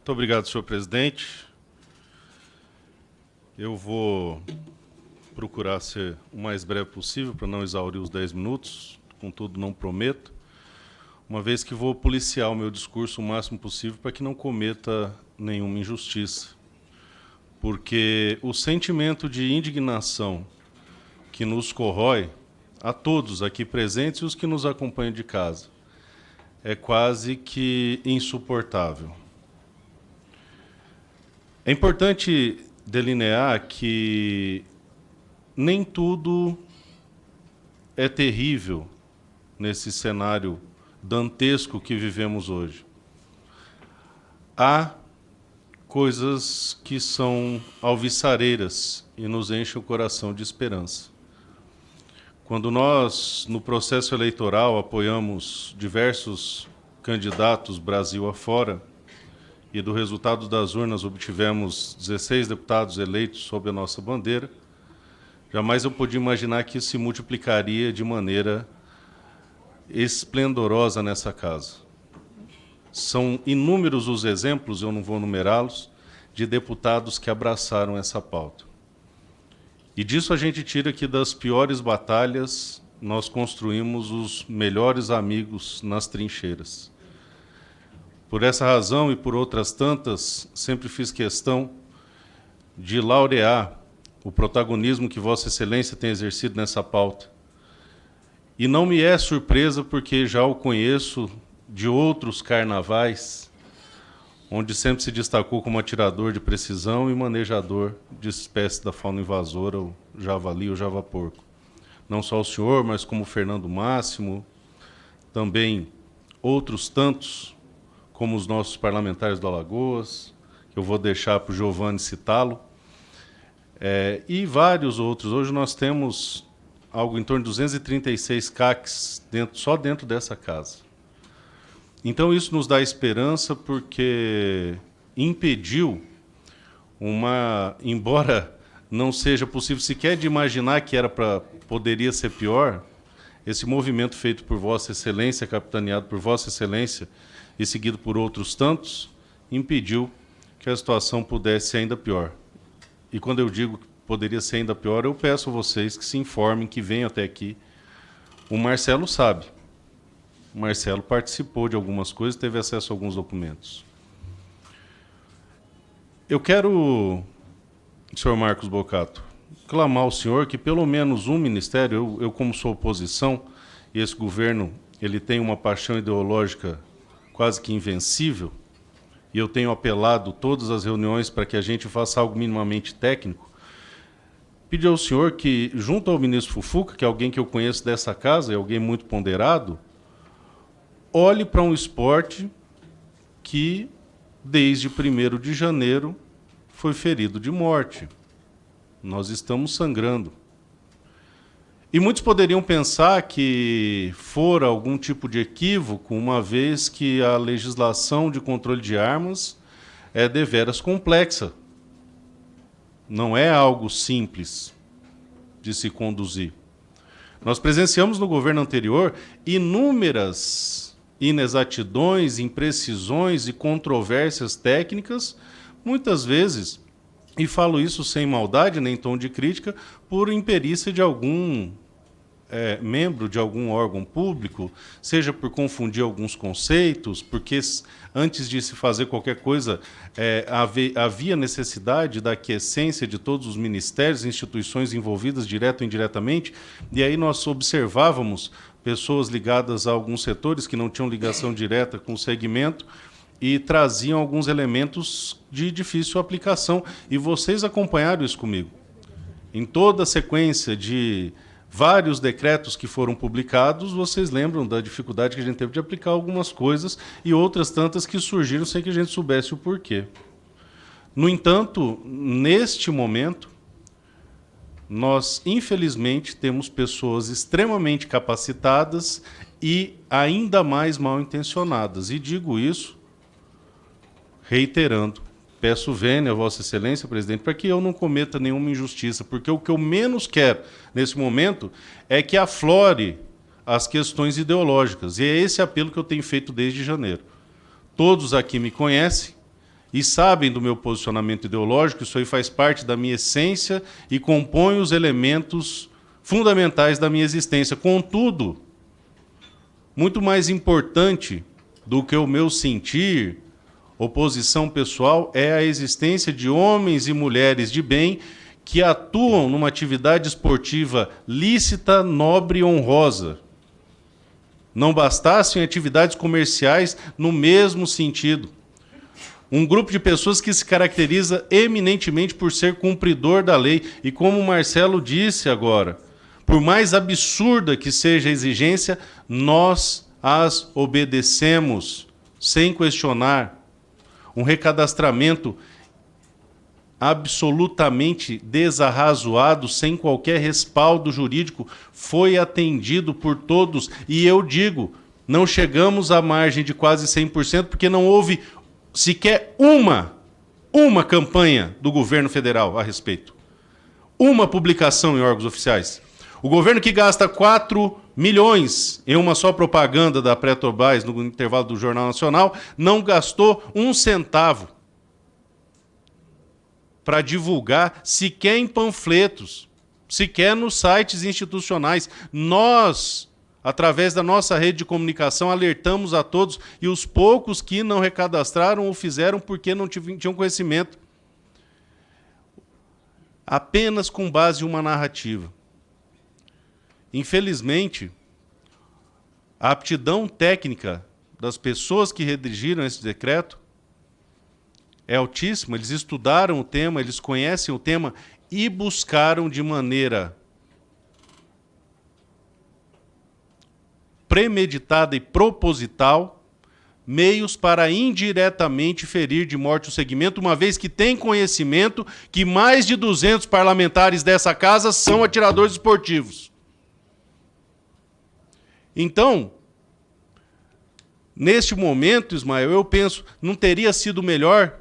Muito obrigado, senhor presidente. Eu vou procurar ser o mais breve possível para não exaurir os 10 minutos, contudo não prometo, uma vez que vou policiar o meu discurso o máximo possível para que não cometa nenhuma injustiça. Porque o sentimento de indignação que nos corrói, a todos aqui presentes e os que nos acompanham de casa, é quase que insuportável. É importante delinear que nem tudo é terrível nesse cenário dantesco que vivemos hoje. Há coisas que são alvissareiras e nos enchem o coração de esperança. Quando nós, no processo eleitoral, apoiamos diversos candidatos Brasil afora, e do resultado das urnas obtivemos 16 deputados eleitos sob a nossa bandeira, jamais eu podia imaginar que isso se multiplicaria de maneira esplendorosa nessa casa. São inúmeros os exemplos, eu não vou numerá-los, de deputados que abraçaram essa pauta. E disso a gente tira que das piores batalhas nós construímos os melhores amigos nas trincheiras. Por essa razão e por outras tantas, sempre fiz questão de laurear o protagonismo que Vossa Excelência tem exercido nessa pauta. E não me é surpresa porque já o conheço de outros carnavais, onde sempre se destacou como atirador de precisão e manejador de espécies da fauna invasora, o javali ou javaporco. Não só o senhor, mas como o Fernando Máximo, também outros tantos, como os nossos parlamentares do Alagoas, que eu vou deixar para o Giovanni citá-lo, e vários outros. Hoje nós temos algo em torno de 236 CACs só dentro dessa casa. Então isso nos dá esperança porque impediu embora não seja possível sequer de imaginar que poderia ser pior, esse movimento feito por Vossa Excelência, capitaneado por Vossa Excelência, e seguido por outros tantos, impediu que a situação pudesse ser ainda pior. E quando eu digo que poderia ser ainda pior, eu peço a vocês que se informem, que venham até aqui. O Marcelo sabe. O Marcelo participou de algumas coisas, teve acesso a alguns documentos. Eu quero, senhor Marcos Bocato, clamar ao senhor que pelo menos um ministério, eu como sou oposição, e esse governo ele tem uma paixão ideológica quase que invencível, e eu tenho apelado todas as reuniões para que a gente faça algo minimamente técnico, pedir ao senhor que, junto ao ministro Fufuca, que é alguém que eu conheço dessa casa, é alguém muito ponderado, olhe para um esporte que, desde 1º de janeiro, foi ferido de morte. Nós estamos sangrando. E muitos poderiam pensar que fora algum tipo de equívoco, uma vez que a legislação de controle de armas é deveras complexa. Não é algo simples de se conduzir. Nós presenciamos no governo anterior inúmeras inexatidões, imprecisões e controvérsias técnicas, muitas vezes, e falo isso sem maldade nem tom de crítica, por imperícia de algum membro de algum órgão público, seja por confundir alguns conceitos, porque antes de se fazer qualquer coisa, havia necessidade da aquiescência de todos os ministérios e instituições envolvidas, direto ou indiretamente, e aí nós observávamos pessoas ligadas a alguns setores que não tinham ligação direta com o segmento e traziam alguns elementos de difícil aplicação. E vocês acompanharam isso comigo. Em toda a sequência de vários decretos que foram publicados, vocês lembram da dificuldade que a gente teve de aplicar algumas coisas e outras tantas que surgiram sem que a gente soubesse o porquê. No entanto, neste momento, nós, infelizmente, temos pessoas extremamente capacitadas e ainda mais mal intencionadas. E digo isso reiterando. Peço vênia a Vossa Excelência, presidente, para que eu não cometa nenhuma injustiça, porque o que eu menos quero nesse momento é que aflore as questões ideológicas. E é esse apelo que eu tenho feito desde janeiro. Todos aqui me conhecem e sabem do meu posicionamento ideológico, isso aí faz parte da minha essência e compõe os elementos fundamentais da minha existência. Contudo, muito mais importante do que o meu sentir, oposição pessoal, é a existência de homens e mulheres de bem que atuam numa atividade esportiva lícita, nobre e honrosa. Não bastassem atividades comerciais no mesmo sentido. Um grupo de pessoas que se caracteriza eminentemente por ser cumpridor da lei. E como o Marcelo disse agora, por mais absurda que seja a exigência, nós as obedecemos sem questionar. Um recadastramento absolutamente desarrazoado, sem qualquer respaldo jurídico, foi atendido por todos. E eu digo, não chegamos à margem de quase 100%, porque não houve sequer uma campanha do governo federal a respeito. Uma publicação em órgãos oficiais. O governo que gasta 4 milhões em uma só propaganda da Petrobras no intervalo do Jornal Nacional, não gastou um centavo para divulgar, sequer em panfletos, sequer nos sites institucionais. Nós, através da nossa rede de comunicação, alertamos a todos, e os poucos que não recadastraram o fizeram porque não tinham conhecimento. Apenas com base em uma narrativa. Infelizmente, a aptidão técnica das pessoas que redigiram esse decreto é altíssima. Eles estudaram o tema, eles conhecem o tema e buscaram de maneira premeditada e proposital meios para indiretamente ferir de morte o segmento, uma vez que tem conhecimento que mais de 200 parlamentares dessa casa são atiradores esportivos. Então, neste momento, Ismael, eu penso, não teria sido melhor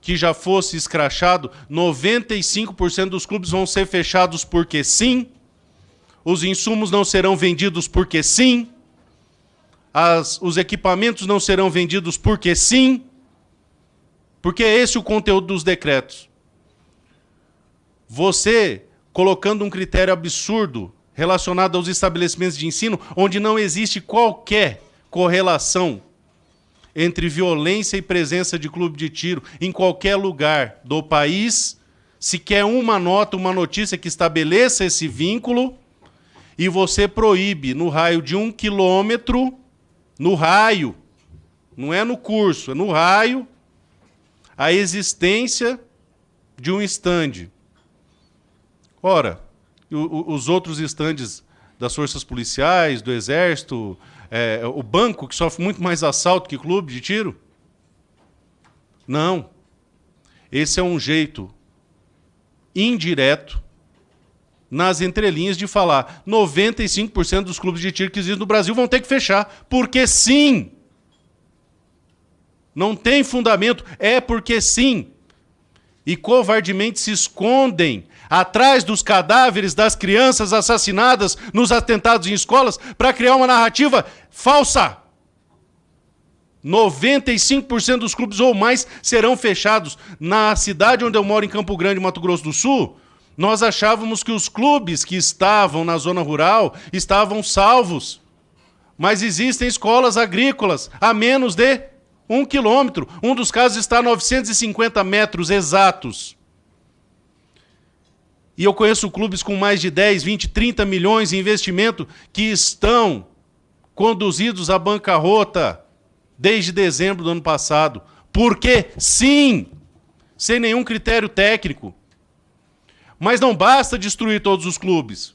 que já fosse escrachado? 95% dos clubes vão ser fechados porque sim, os insumos não serão vendidos porque sim, os equipamentos não serão vendidos porque sim, porque é esse o conteúdo dos decretos. Você, colocando um critério absurdo relacionado aos estabelecimentos de ensino, onde não existe qualquer correlação entre violência e presença de clube de tiro em qualquer lugar do país, sequer uma nota, uma notícia que estabeleça esse vínculo, e você proíbe no raio de 1 quilômetro, no raio, não é no curso, é no raio, a existência de um estande. Ora, os outros estandes das forças policiais, do Exército, o banco, que sofre muito mais assalto que clube de tiro? Não. Esse é um jeito indireto, nas entrelinhas, de falar 95% dos clubes de tiro que existem no Brasil vão ter que fechar, porque sim. Não tem fundamento, é porque sim. E covardemente se escondem atrás dos cadáveres das crianças assassinadas nos atentados em escolas para criar uma narrativa falsa. 95% dos clubes ou mais serão fechados. Na cidade onde eu moro, em Campo Grande, Mato Grosso do Sul, nós achávamos que os clubes que estavam na zona rural estavam salvos. Mas existem escolas agrícolas a menos de 1 quilômetro. Um dos casos está a 950 metros exatos. E eu conheço clubes com mais de 10, 20, 30 milhões em investimento que estão conduzidos à bancarrota desde dezembro do ano passado. Por quê? Sim, sem nenhum critério técnico. Mas não basta destruir todos os clubes.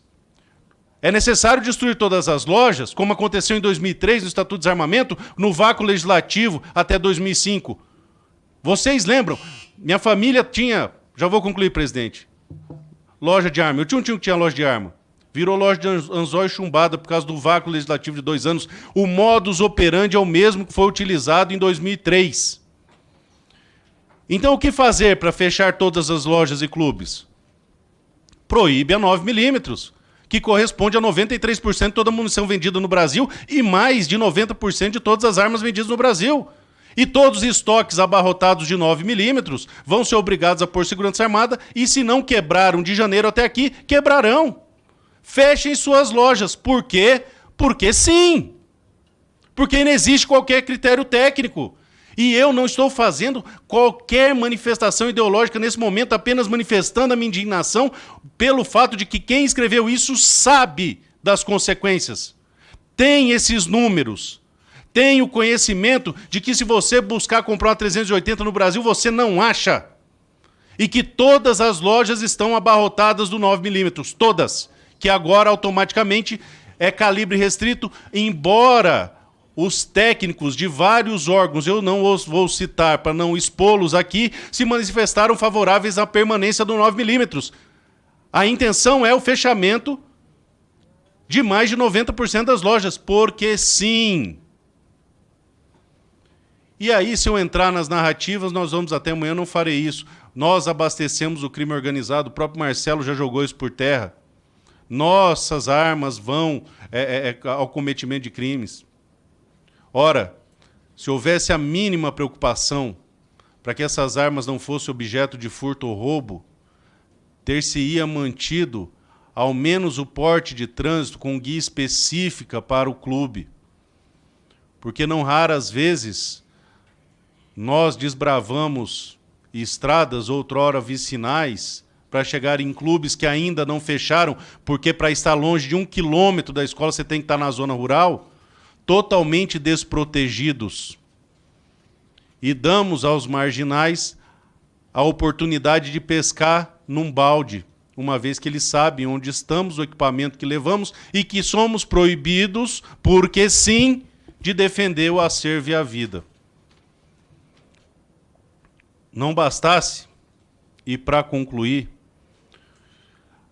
É necessário destruir todas as lojas, como aconteceu em 2003 no Estatuto de Desarmamento, no vácuo legislativo até 2005. Vocês lembram? Minha família tinha, já vou concluir, presidente, loja de arma. Eu tinha um tio que tinha loja de arma. Virou loja de anzol e chumbada por causa do vácuo legislativo de 2 anos. O modus operandi é o mesmo que foi utilizado em 2003. Então, o que fazer para fechar todas as lojas e clubes? Proíbe a 9 milímetros, que corresponde a 93% de toda a munição vendida no Brasil e mais de 90% de todas as armas vendidas no Brasil. E todos os estoques abarrotados de 9 milímetros vão ser obrigados a pôr segurança armada e, se não quebraram de janeiro até aqui, quebrarão. Fechem suas lojas. Por quê? Porque sim. Porque não existe qualquer critério técnico. E eu não estou fazendo qualquer manifestação ideológica nesse momento, apenas manifestando a minha indignação pelo fato de que quem escreveu isso sabe das consequências. Tem esses números. Tem o conhecimento de que se você buscar comprar uma 380 no Brasil, você não acha. E que todas as lojas estão abarrotadas do 9 milímetros. Todas. Que agora automaticamente é calibre restrito, embora os técnicos de vários órgãos, eu não os vou citar para não expô-los aqui, se manifestaram favoráveis à permanência do 9 milímetros. A intenção é o fechamento de mais de 90% das lojas, porque sim. E aí, se eu entrar nas narrativas, nós vamos até amanhã, não farei isso. Nós abastecemos o crime organizado, o próprio Marcelo já jogou isso por terra. Nossas armas vão ao cometimento de crimes. Ora, se houvesse a mínima preocupação para que essas armas não fossem objeto de furto ou roubo, ter-se-ia mantido ao menos o porte de trânsito com guia específica para o clube. Porque não raras vezes nós desbravamos estradas outrora vicinais para chegar em clubes que ainda não fecharam, porque para estar longe de 1 quilômetro da escola você tem que estar na zona rural, totalmente desprotegidos. E damos aos marginais a oportunidade de pescar num balde, uma vez que eles sabem onde estamos, o equipamento que levamos, e que somos proibidos, porque sim, de defender o acervo e a vida. Não bastasse, e para concluir,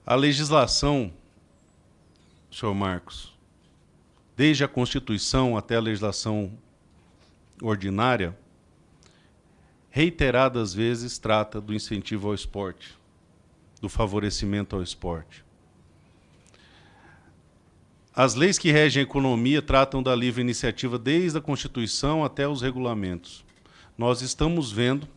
a legislação, senhor Marcos, desde a Constituição até a legislação ordinária, reiteradas vezes trata do incentivo ao esporte, do favorecimento ao esporte. As leis que regem a economia tratam da livre iniciativa desde a Constituição até os regulamentos. Nós estamos vendo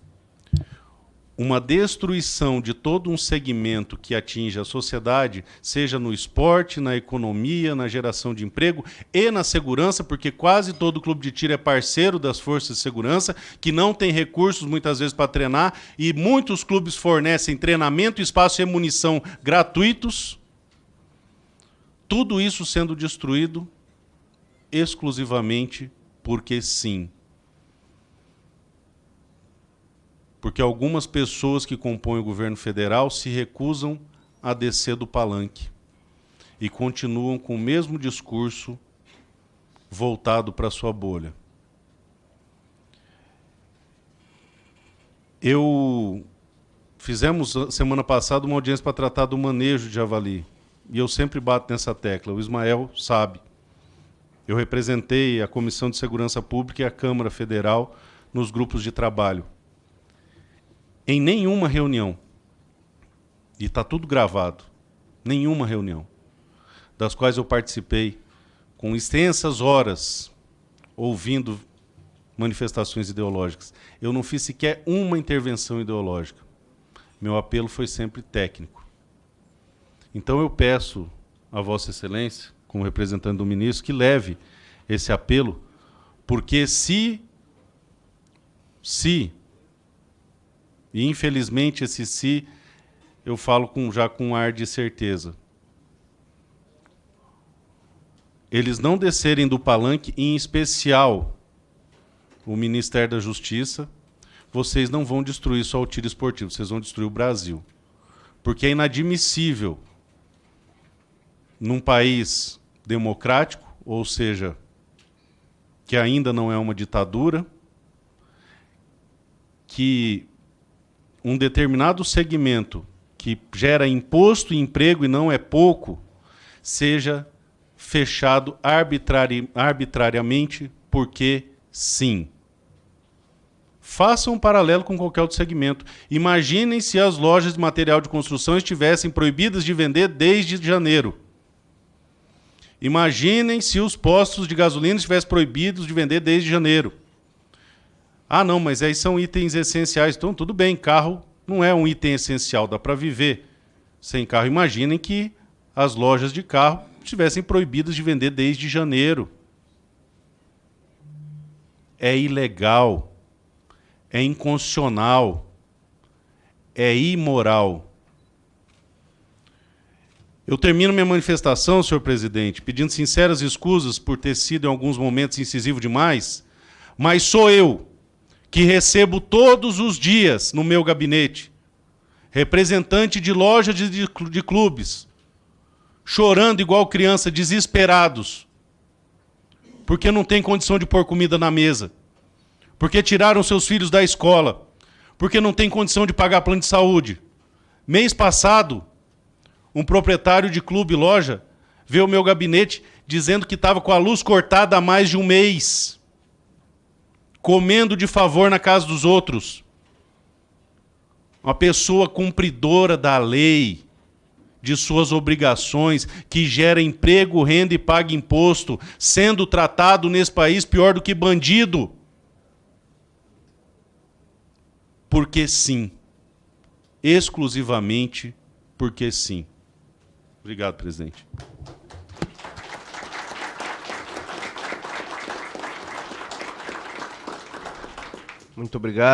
uma destruição de todo um segmento que atinge a sociedade, seja no esporte, na economia, na geração de emprego e na segurança, porque quase todo clube de tiro é parceiro das forças de segurança, que não tem recursos muitas vezes para treinar, e muitos clubes fornecem treinamento, espaço e munição gratuitos. Tudo isso sendo destruído exclusivamente porque sim. Porque algumas pessoas que compõem o governo federal se recusam a descer do palanque e continuam com o mesmo discurso voltado para a sua bolha. Fizemos semana passada uma audiência para tratar do manejo de javali, e eu sempre bato nessa tecla, o Ismael sabe. Eu representei a Comissão de Segurança Pública e a Câmara Federal nos grupos de trabalho. Em nenhuma reunião, e está tudo gravado, nenhuma reunião, das quais eu participei com extensas horas, ouvindo manifestações ideológicas, eu não fiz sequer uma intervenção ideológica. Meu apelo foi sempre técnico. Então eu peço a Vossa Excelência, como representante do ministro, que leve esse apelo, porque se e infelizmente esse se, eu falo já com um ar de certeza. Eles não descerem do palanque, em especial o Ministério da Justiça, vocês não vão destruir só o tiro esportivo, vocês vão destruir o Brasil. Porque é inadmissível, num país democrático, ou seja, que ainda não é uma ditadura, que um determinado segmento que gera imposto e emprego, e não é pouco, seja fechado arbitrariamente, porque sim. Façam um paralelo com qualquer outro segmento. Imaginem se as lojas de material de construção estivessem proibidas de vender desde janeiro. Imaginem se os postos de gasolina estivessem proibidos de vender desde janeiro. Ah, não, mas aí são itens essenciais. Então, tudo bem, carro não é um item essencial, dá para viver sem carro. Imaginem que as lojas de carro estivessem proibidas de vender desde janeiro. É ilegal, é inconstitucional, é imoral. Eu termino minha manifestação, senhor presidente, pedindo sinceras escusas por ter sido em alguns momentos incisivo demais, mas sou eu que recebo todos os dias no meu gabinete representante de lojas de clubes, chorando igual criança, desesperados, porque não tem condição de pôr comida na mesa, porque tiraram seus filhos da escola, porque não tem condição de pagar plano de saúde. Mês passado, um proprietário de clube loja veio ao meu gabinete dizendo que estava com a luz cortada há mais de um mês, comendo de favor na casa dos outros. Uma pessoa cumpridora da lei, de suas obrigações, que gera emprego, renda e paga imposto, sendo tratado nesse país pior do que bandido. Porque sim. Exclusivamente porque sim. Obrigado, presidente. Muito obrigado.